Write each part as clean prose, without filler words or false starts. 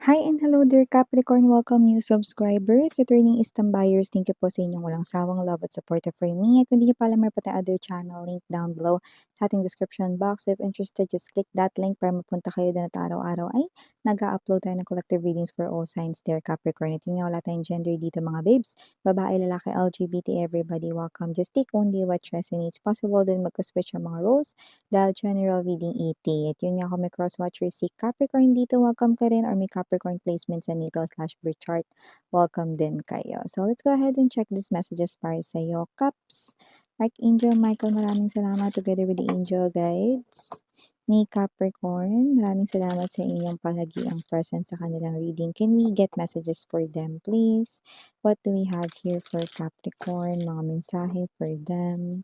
Hi and hello dear Capricorn, welcome new subscribers, returning Istam buyers, thank you po sa inyong walang sawang love at support for me. At kung di niyo pa alam, meron pa tayong other channel, link down below sa ating description box. If interested, just click that link para mapunta kayo doon at araw-araw ay nag-upload tayo ng collective readings for all signs dear Capricorn. At yun nga, wala tayong gender dito mga babes, babae, lalaki, LGBT, everybody welcome. Just take only what resonates. Possible din magka-switch ang mga roles dahil general reading 80. At yun nga, kung may cross-watcher si Capricorn dito, welcome ka rin, or may Capricorn placement sa natal/birth chart, welcome din kayo. So let's go ahead and check these messages para sa'yo. Cups, Archangel Michael, maraming salamat together with the angel guides ni Capricorn. Maraming salamat sa inyong palagiang presence sa kanilang reading. Can we get messages for them, please? What do we have here for Capricorn? Mga mensahe for them.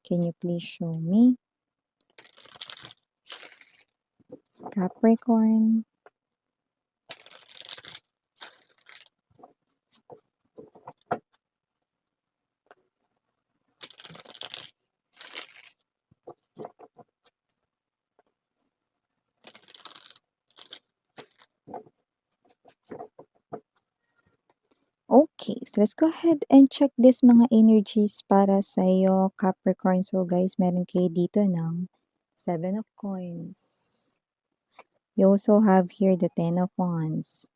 Can you please show me? Capricorn. Okay, so let's go ahead and check this mga energies para sa'yo, Capricorn. So guys, meron kayo dito ng 7 of Coins. You also have here the 10 of Wands.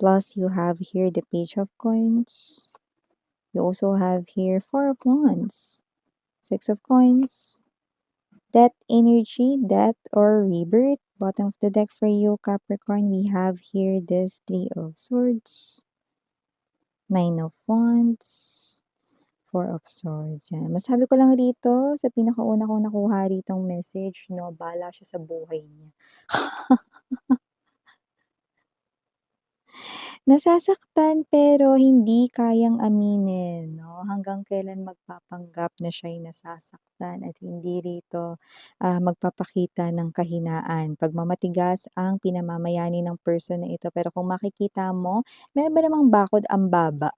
Plus, you have here the Page of Coins. You also have here 4 of Wands, 6 of Coins. Death energy, death or rebirth. Bottom of the deck for you, Capricorn. We have here this 3 of Swords, 9 of Wands, 4 of Swords. Yan. Masabi ko lang rito, sa pinakauna kong nakuha ritong message, no, bahala siya sa buhay niya. Nasasaktan pero hindi kayang aminin, no? Hanggang kailan magpapanggap na siya'y nasasaktan at hindi rito magpapakita ng kahinaan. Pagmamatigas ang pinamamayani ng person na ito. Pero kung makikita mo, meron ba namang bakod ang baba?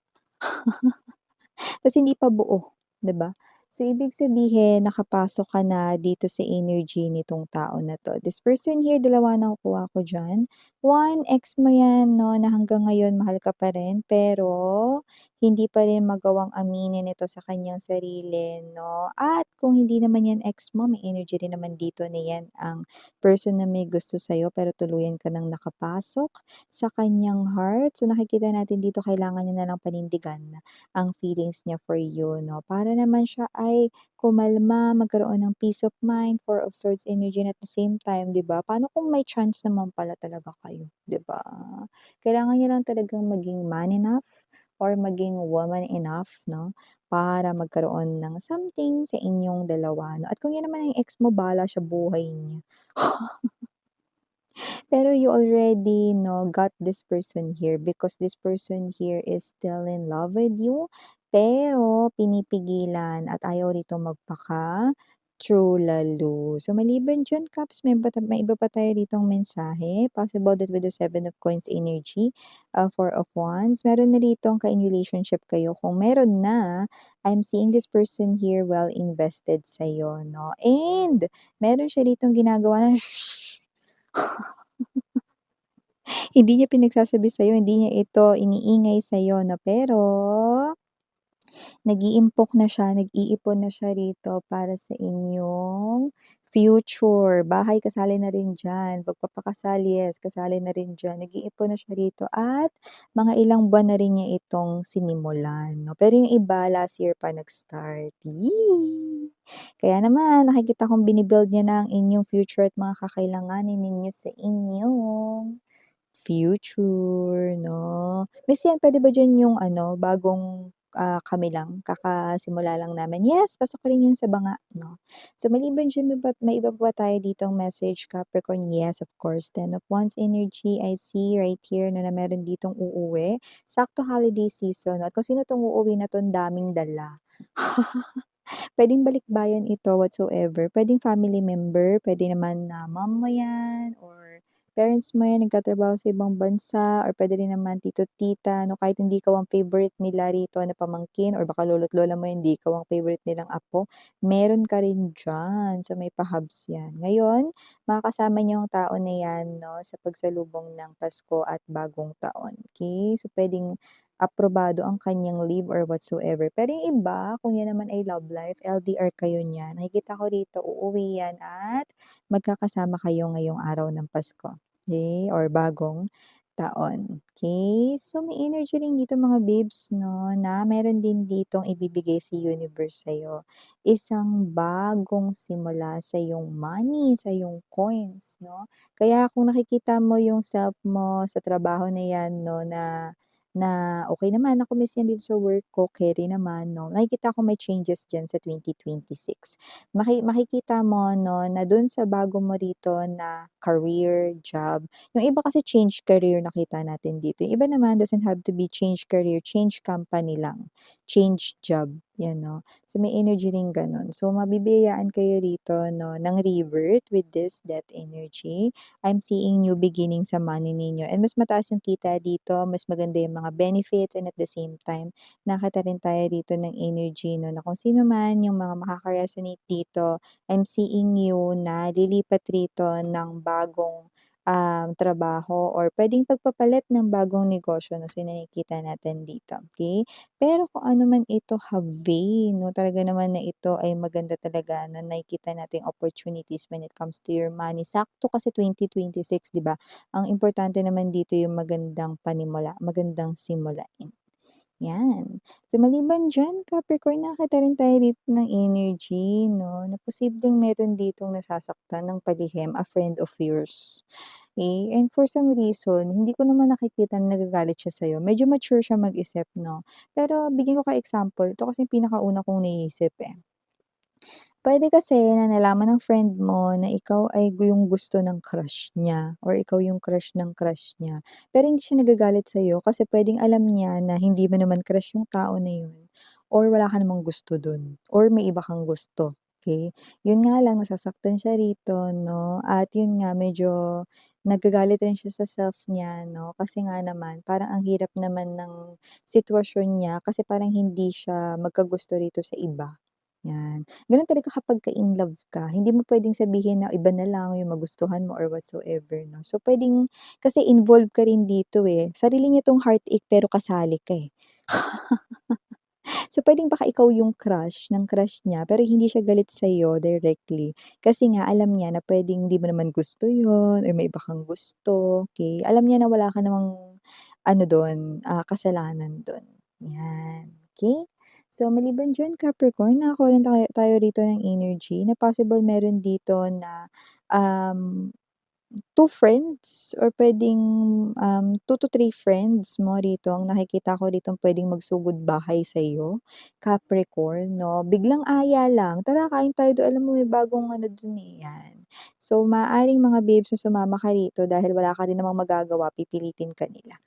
Tas hindi pa buo, 'di ba? So, ibig sabihin nakapasok ka na dito sa energy nitong tao na 'to. This person here, dalawa na nakukuha ko diyan. One, ex mo 'yan 'no, na hanggang ngayon mahal ka pa rin, pero hindi pa rin magawang aminin ito sa kanyang sarili 'no. At kung hindi naman 'yan ex mo, may energy rin naman dito na 'yan ang person na may gusto sa'yo, pero tuluyan ka ng nakapasok sa kanyang heart. So, nakikita natin dito kailangan niya na lang panindigan ang feelings niya for you 'no, para naman siya ay kumalma, magkaroon ng peace of mind, 4 of Swords energy, and at the same time 'di ba, paano kung may chance naman pala talaga kayo, 'di ba? Kailangan niya lang talagang maging man enough or maging woman enough 'no, para magkaroon ng something sa inyong dalawa 'no, at kung 'yan naman ang ex mo, bahala siya buhay niya. Pero you already know got this person here because this person here is still in love with you, pero pinipigilan at ayaw rito magpaka-true lalo. So maliban diyan Caps, may iba pa tayo ritong mensahe. Possible that with the 7 of Coins energy, 4 of Wands, meron na ritong ka-in relationship kayo. Kung meron na, I'm seeing this person here well invested sa'yo 'no, and meron siya ritong ginagawa na hindi niya pinagsasabi sa'yo, hindi niya ito iniingay sa'yo 'no, pero nag-iimpok na siya, nag-iipon na siya rito para sa inyong future. Bahay kasali na rin diyan, pagpapakasal, yes, kasali na rin diyan. Nag-iipon na siya rito at mga ilang buwan na rin niya itong sinimulan 'no, pero yung iba last year pa nag-start. Yee! Kaya naman nakikita kong bini-build niya na ang inyong future at mga kakailanganin ninyo sa inyong future 'no. Miss yan, puwede ba diyan yung ano, bagong, kami lang, kakasimula lang namin. Yes, pasok rin yun sa banga 'no. So maliban diyan, may iba pa ba tayo ditong message, Capricorn? Yes, of course, 10 of Wands energy, I see right here no, na meron ditong uuwi. Sakto holiday season at kung sino 'tong uuwi na 'to, ang daming dala. Puwedeng balikbayan ito whatsoever, puwedeng family member, puwede naman na mom mo 'yan or parents mo 'yan nagtatrabaho sa ibang bansa or puwede rin naman tito, tita 'no, kahit hindi ikaw ang favorite nila rito na pamangkin or baka lolo't lola mo hindi ikaw ang favorite nilang apo, meron ka rin diyan. So, may pahabs 'yan. Ngayon, makakasama niyo ang tao na 'yan 'no, sa pagsalubong ng Pasko at Bagong Taon, okey? So, puwedeng aprobado ang kanyang leave or whatsoever. Pero yung iba, kung 'yan naman ay love life, LDR kayo niyan, nakikita ko rito uuwi 'yan at magkakasama kayo ngayong araw ng Pasko, okey, or Bagong Taon, okey? So, may energy rin dito mga babes 'no, na meron din ditong ibibigay si universe sa'yo. Isang bagong simula sa iyong money, sa iyong coins 'no. Kaya kung nakikita mo yung self mo sa trabaho na 'yan 'no, na na okey naman, na-miss 'yan dito sa work ko, keri naman 'no, nakikita ko may changes diyan sa 2026. Makikita mo 'no, na dun sa bago mo rito na career, job, yung iba kasi change career nakita natin dito, yung iba naman doesn't have to be change career, change company lang, change job, 'yan 'no. So, may energy ring gano'n. So, mabibiyayaan kayo rito 'no, ng rebirth with this death energy. I'm seeing new beginning sa money ninyo and mas mataas yung kita dito, mas maganda yung mga benefits and at the same time, nakita rin tayo dito ng energy 'no, na kung sino man yung mga makaka-resonate dito, I'm seeing you na lilipat rito ng bagong, trabaho or puwedeng pagpapalit ng bagong negosyo 'no, so nakikita natin dito, okey? Pero kung ano man ito, have 'no, talaga naman na ito ay maganda talaga na nakikita nating opportunities when it comes to your money. Sakto kasi 2026 'di ba? Ang importante naman dito yung magandang panimula, magandang simulain. 'Yan. So, maliban diyan Capricorn, nakakita rin tayo dito ng energy 'no, na posibleng meron ditong nasasaktan ng palihim, a friend of yours. And for some reason, hindi ko naman nakikita na nagagalit siya sa'yo. Medyo mature siya mag-isip 'no. Pero bigyan ko ka example, ito kasi yung pinakauna kong naiisip, eh. Puwede kasi na nalaman ng friend mo na ikaw ay yung gusto ng crush niya or ikaw yung crush ng crush niya. Pero hindi siya nagagalit sa'yo kasi puwedeng alam niya na hindi mo naman crush yung tao na yun or wala ka namang gusto dun or may iba kang gusto, okey? Yun nga lang nasasaktan siya rito 'no, at yun nga medyo nagagalit rin siya sa self niya 'no, kasi nga naman parang ang hirap naman ng sitwasyon niya kasi parang hindi siya magkagusto rito sa iba, 'yan. Gano'n talaga kapagka in love ka, hindi mo puwedeng sabihin na iba na lang yung magustuhan mo or whatsoever 'no. So, puwedeng kasi involved ka rin dito, eh, sarili niya 'tong heartache pero kasali ka, eh. So, puwedeng baka ikaw yung crush ng crush niya pero hindi siya galit sa'yo directly, kasi nga alam niya na puwedeng hindi mo naman gusto yun or may iba kang gusto, okey. Alam niya na wala ka namang ano dun, kasalanan dun, 'yan, okey? So, maliban diyan Capricorn, nakakuha rin tayo rito ng energy na possible meron dito na, um two friends or puwedeng, 2 to 3 friends mo rito ang nakikita ko ditong puwedeng magsugod bahay sa'yo, Capricorn 'no. Biglang aya lang, "Tara kain tayo dun, alam mo may bagong ano dun, eh," 'yan. So, maaaring mga babes na sumama ka rito dahil wala ka rin namang magagawa, pipilitin ka nila.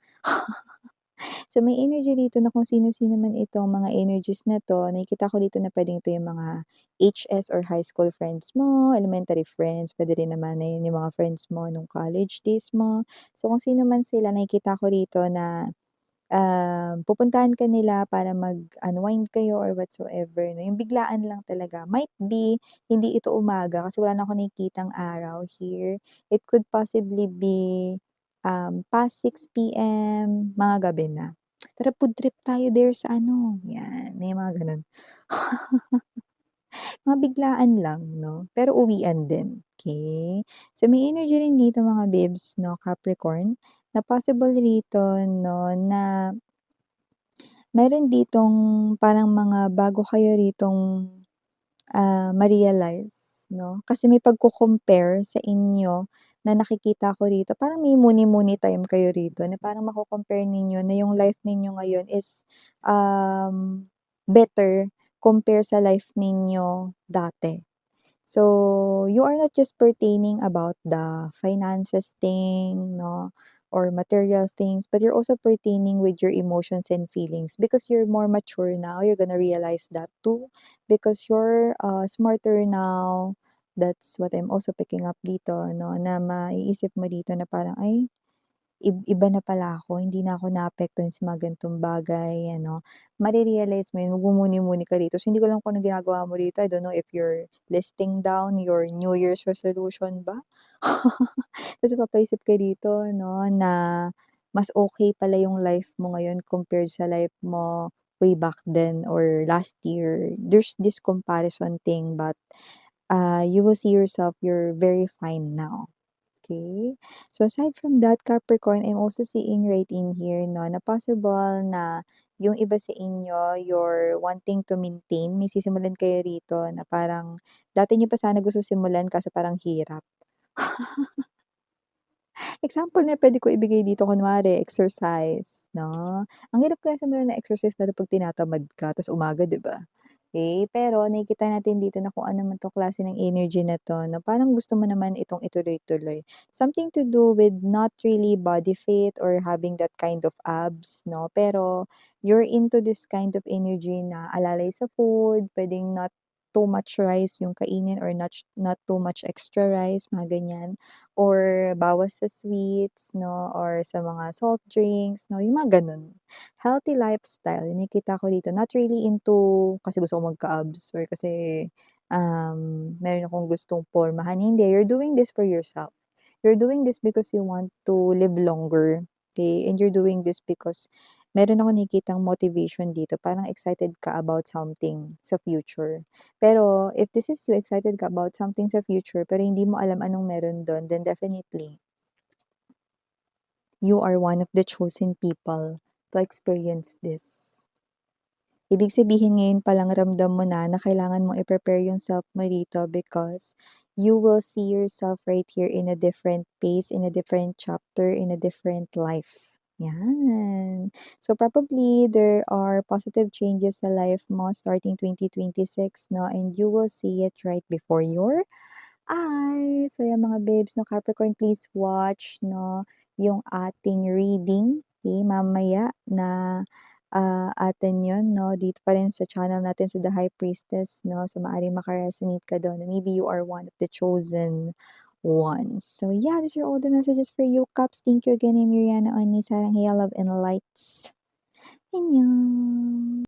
So, may energy dito na kung sino-sino man itong mga energies na 'to, nakikita ko dito na puwedeng ito yung mga HS or high school friends mo, elementary friends, puwede rin naman na yun yung mga friends mo nung college days mo. So, kung sino man sila nakikita ko rito na, pupuntahan ka nila para mag-unwind kayo or whatsoever 'no, yung biglaan lang talaga. Might be hindi ito umaga kasi wala na akong nakikitang araw here. It could possibly be, past 6 PM, mga gabi na. "Tara food trip tayo there sa ano," 'yan, may mga gano'n. Mga biglaan lang 'no, pero uwian din, okey. So, may energy rin dito mga babes 'no, Capricorn, na possible rito 'no, na meron ditong parang mga bago kayo ritong, ma-realize 'no, kasi may pagko-compare sa inyo na nakikita ko rito. Parang may muni-muni time kayo rito na parang mako-compare ninyo na yung life ninyo ngayon is, better compare sa life ninyo dati. So, you are not just pertaining about the finances thing 'no, or material things, but you're also pertaining with your emotions and feelings because you're more mature now, you're gonna realize that too, because you're, smarter now, That's what I'm also picking up dito 'no, na maiisip mo dito na parang, "Ay, iba na pala ako, hindi na ako naapektuhan sa mga ganitong bagay," ano. Mare-realize mo yun, magmumuni-muni ka rito. So, hindi ko alam kung anong ginagawa mo dito. I don't know if you're listing down your New Year's resolution ba? Kasi papaisip ka dito 'no, na mas okey pala yung life mo ngayon compared sa life mo way back then or last year. There's this comparison thing but, you will see yourself, you're very fine now. Okay. So aside from that, Capricorn, I'm also seeing right in here 'no, na possible na yung iba sa inyo, you're wanting to maintain, may sisimulan kayo rito na parang dati niyo pa sana gusto simulan kaso parang hirap. Example na puwede ko ibigay dito kunwari exercise 'no, ang hirap kaya simulan ng exercise lalo 'pag tinatamad ka ta's umaga 'di ba? Eh, pero nakikita natin dito na kung ano man 'tong klase ng energy na 'to 'no, parang gusto mo naman itong ituloy-tuloy. Something to do with not really body fit or having that kind of abs 'no, pero you're into this kind of energy na alalay sa food, puwedeng not too much rice yung kainin or not too much extra rice, mga ganyan. Or bawas sa sweets 'no, or sa mga soft drinks 'no, yung mga gano'n. Healthy lifestyle yung nakikita ko dito, not really into kasi gusto ko magka-abs or kasi, meron akong gustong pormahan, hindi, you're doing this for yourself. You're doing this because you want to live longer, okey, and you're doing this because meron akong nakikitang motivation dito, parang excited ka about something sa future. Pero if this is you excited ka about something sa future pero hindi mo alam anong meron dun, then definitely, you are one of the chosen people to experience this. Ibig sabihin ngayon pa lang ramdam mo na kailangan mong i-prepare yung self mo dito because you will see yourself right here in a different pace, in a different chapter, in a different life. Yan. So probably there are positive changes sa life mo starting 2026, no? And you will see it right before your so yan mga babes 'no, Capricorn, please watch 'no, yung ating reading, okey, mamaya na, atin yun 'no, dito pa rin sa channel natin sa The High Priestess 'no, so maaaring maka-resonate ka dun, maybe you are one of the chosen ones. So yeah, these are all the messages for you, Caps. Thank you again. I'm Mariana Oni, sarang heya, love and lights. Annyeong.